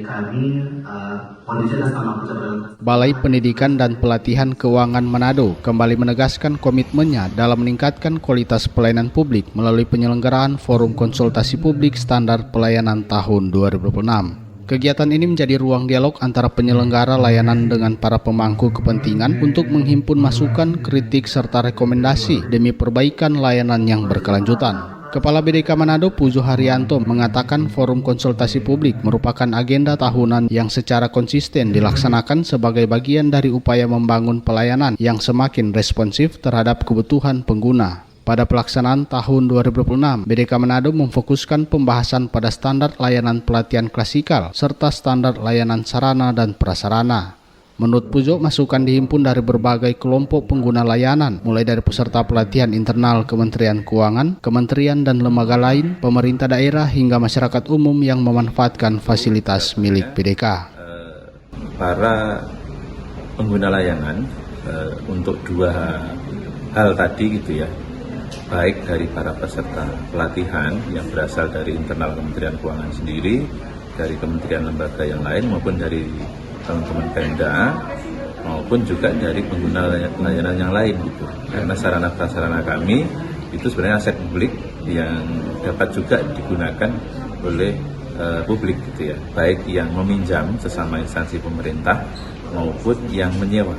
kami kondisi dan sama Balai Pendidikan dan Pelatihan Keuangan Manado kembali menegaskan komitmennya dalam meningkatkan kualitas pelayanan publik melalui penyelenggaraan Forum Konsultasi Publik Standar Pelayanan tahun 2026. Kegiatan ini menjadi ruang dialog antara penyelenggara layanan dengan para pemangku kepentingan untuk menghimpun masukan, kritik, serta rekomendasi demi perbaikan layanan yang berkelanjutan. Kepala BDK Manado Pujo Haryanto mengatakan forum konsultasi publik merupakan agenda tahunan yang secara konsisten dilaksanakan sebagai bagian dari upaya membangun pelayanan yang semakin responsif terhadap kebutuhan pengguna. Pada pelaksanaan tahun 2026, BDK Manado memfokuskan pembahasan pada standar layanan pelatihan klasikal serta standar layanan sarana dan prasarana. Menurut Pujo, masukan dihimpun dari berbagai kelompok pengguna layanan, mulai dari peserta pelatihan internal Kementerian Keuangan, kementerian dan lembaga lain, pemerintah daerah, hingga masyarakat umum yang memanfaatkan fasilitas milik BDK. Para pengguna layanan untuk dua hal tadi gitu ya, baik dari para peserta pelatihan yang berasal dari internal Kementerian Keuangan sendiri, dari kementerian lembaga yang lain, maupun dari teman-teman Pemda, maupun juga dari pengguna layanan yang lain gitu. Karena sarana prasarana kami itu sebenarnya aset publik yang dapat juga digunakan oleh publik gitu ya, baik yang meminjam sesama instansi pemerintah maupun yang menyewa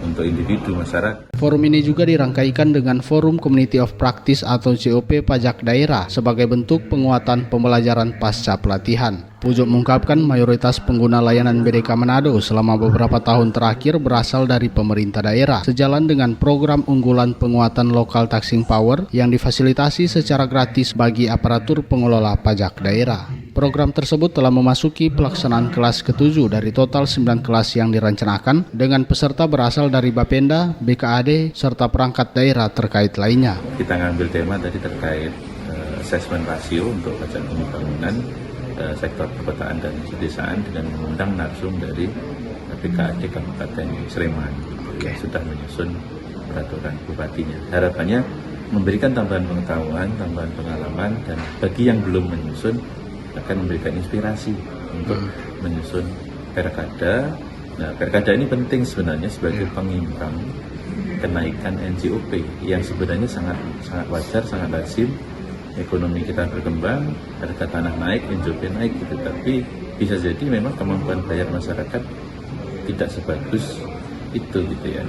untuk individu masyarakat. Forum ini juga dirangkaikan dengan Forum Community of Practice atau COP Pajak Daerah sebagai bentuk penguatan pembelajaran pasca pelatihan. Pujo mengungkapkan mayoritas pengguna layanan BDK Manado selama beberapa tahun terakhir berasal dari pemerintah daerah, sejalan dengan program unggulan penguatan local taxing power yang difasilitasi secara gratis bagi aparatur pengelola pajak daerah. Program tersebut telah memasuki pelaksanaan kelas ke-7 dari total 9 kelas yang direncanakan dengan peserta berasal dari Bapenda, BKAD, serta perangkat daerah terkait lainnya. Kita ngambil tema tadi terkait assessment rasio untuk pajak pembangunan sektor perkotaan dan pedesaan dengan mengundang narsum dari BKAD Kabupaten Sleman. Sudah menyusun peraturan bupatinya. Harapannya memberikan tambahan pengetahuan, tambahan pengalaman, dan bagi yang belum menyusun akan memberikan inspirasi untuk menyusun perkada. Nah, perkada ini penting sebenarnya sebagai pengimbang kenaikan NJOP yang sebenarnya sangat wajar, sangat lazim. Ekonomi kita berkembang, harga tanah naik, NJOP naik, gitu. Tapi bisa jadi memang kemampuan bayar masyarakat tidak sebagus itu gitu ya.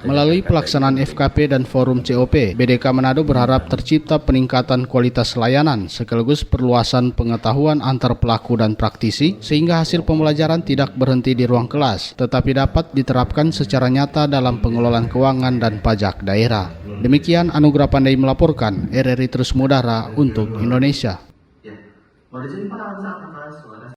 Melalui pelaksanaan FKP dan Forum COP, BDK Manado berharap tercipta peningkatan kualitas layanan sekaligus perluasan pengetahuan antar pelaku dan praktisi sehingga hasil pembelajaran tidak berhenti di ruang kelas tetapi dapat diterapkan secara nyata dalam pengelolaan keuangan dan pajak daerah. Demikian Anugrah Pandai melaporkan, RRI Terus Mudara untuk Indonesia.